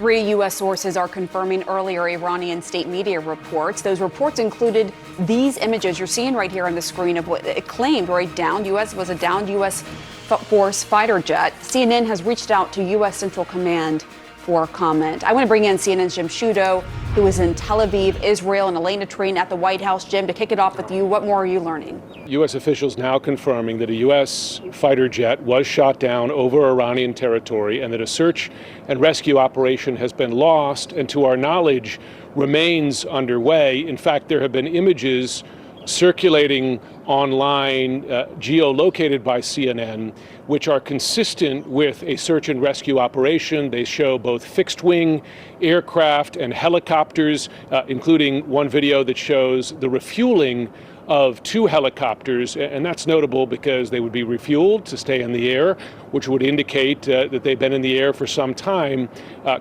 3 U.S. sources are confirming earlier Iranian state media reports. Those reports included these images you're seeing right here on the screen of what it claimed were a downed U.S. force fighter jet. CNN has reached out to U.S. Central Command for comment. I want to bring in CNN's Jim Sciutto, who is in Tel Aviv, Israel, and Elena Treen at the White House. Jim, to kick it off with you, what more are you learning? U.S. officials now confirming that a U.S. fighter jet was shot down over Iranian territory and that a search and rescue operation has been lost and, to our knowledge, remains underway. In fact, there have been images circulating online, geolocated by CNN, which are consistent with a search and rescue operation. They show both fixed-wing aircraft and helicopters, including one video that shows the refueling of 2 helicopters, and that's notable because they would be refueled to stay in the air, which would indicate that they've been in the air for some time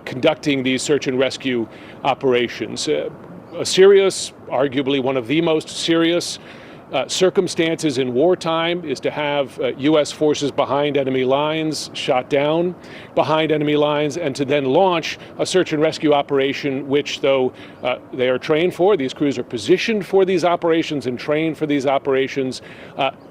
conducting these search and rescue operations. A serious, arguably one of the most serious circumstances in wartime is to have U.S. forces behind enemy lines, shot down behind enemy lines, and to then launch a search and rescue operation, which, though they are trained for, these crews are positioned for these operations and trained for these operations,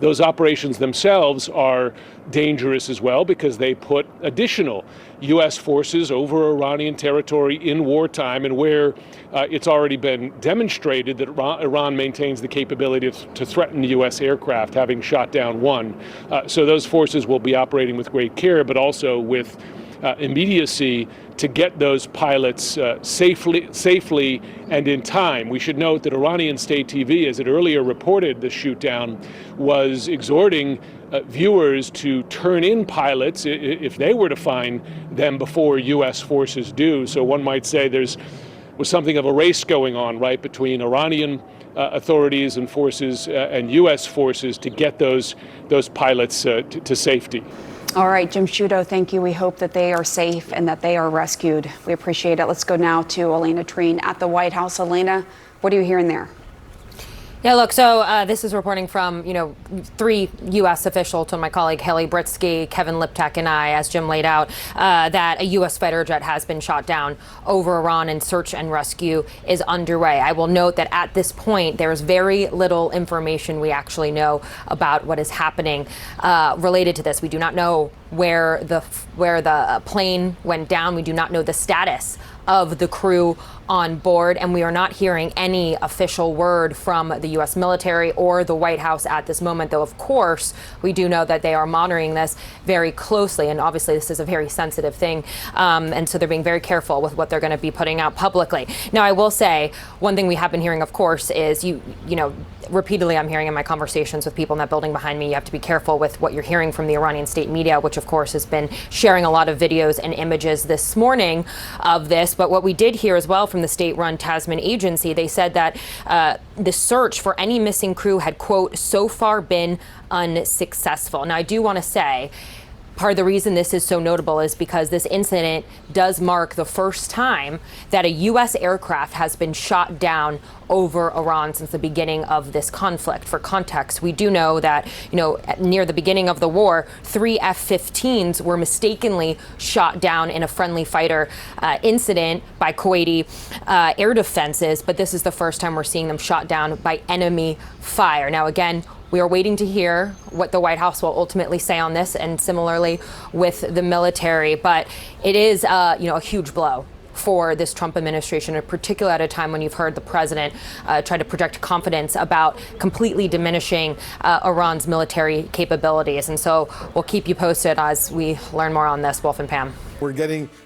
those operations themselves are dangerous as well because they put additional U.S. forces over Iranian territory in wartime, and where it's already been demonstrated that Iran maintains the capability to threaten U.S. aircraft, having shot down one. So those forces will be operating with great care, but also with immediacy to get those pilots safely and in time. We should note that Iranian state TV, as it earlier reported the shootdown, was exhorting viewers to turn in pilots if they were to find them before U.S. forces do. So one might say was something of a race going on, right, between Iranian authorities and forces and U.S. forces to get those pilots to safety. All right, Jim Sciutto, thank you. We hope that they are safe and that they are rescued. We appreciate it. Let's go now to Elena Treen at the White House. Elena, what are you hearing there? Yeah, look, so this is reporting from, 3 U.S. officials, to my colleague Haley Britsky, Kevin Liptak, and I, as Jim laid out, that a U.S. fighter jet has been shot down over Iran and search and rescue is underway. I will note that at this point, there is very little information we actually know about what is happening related to this. We do not know where the plane went down. We do not know the status of the crew on board, and we are not hearing any official word from the U.S. military or the White House at this moment, though of course we do know that they are monitoring this very closely, and obviously this is a very sensitive thing, and so they're being very careful with what they're going to be putting out publicly. Now, I will say one thing we have been hearing, of course, is repeatedly I'm hearing in my conversations with people in that building behind me, you have to be careful with what you're hearing from the Iranian state media, which of course has been sharing a lot of videos and images this morning of this. But what we did hear as well from the state-run Tasman agency, they said that the search for any missing crew had, quote, so far been unsuccessful. Now, I do want to say, part of the reason this is so notable is because this incident does mark the first time that a U.S. aircraft has been shot down over Iran since the beginning of this conflict. For context, we do know that, near the beginning of the war, 3 F-15s were mistakenly shot down in a friendly fighter incident by Kuwaiti air defenses, but this is the first time we're seeing them shot down by enemy fire. Now, again, we are waiting to hear what the White House will ultimately say on this, and similarly with the military. But it is, a huge blow for this Trump administration, in particular at a time when you've heard the president try to project confidence about completely diminishing Iran's military capabilities. And so we'll keep you posted as we learn more on this. Wolf and Pam. We're getting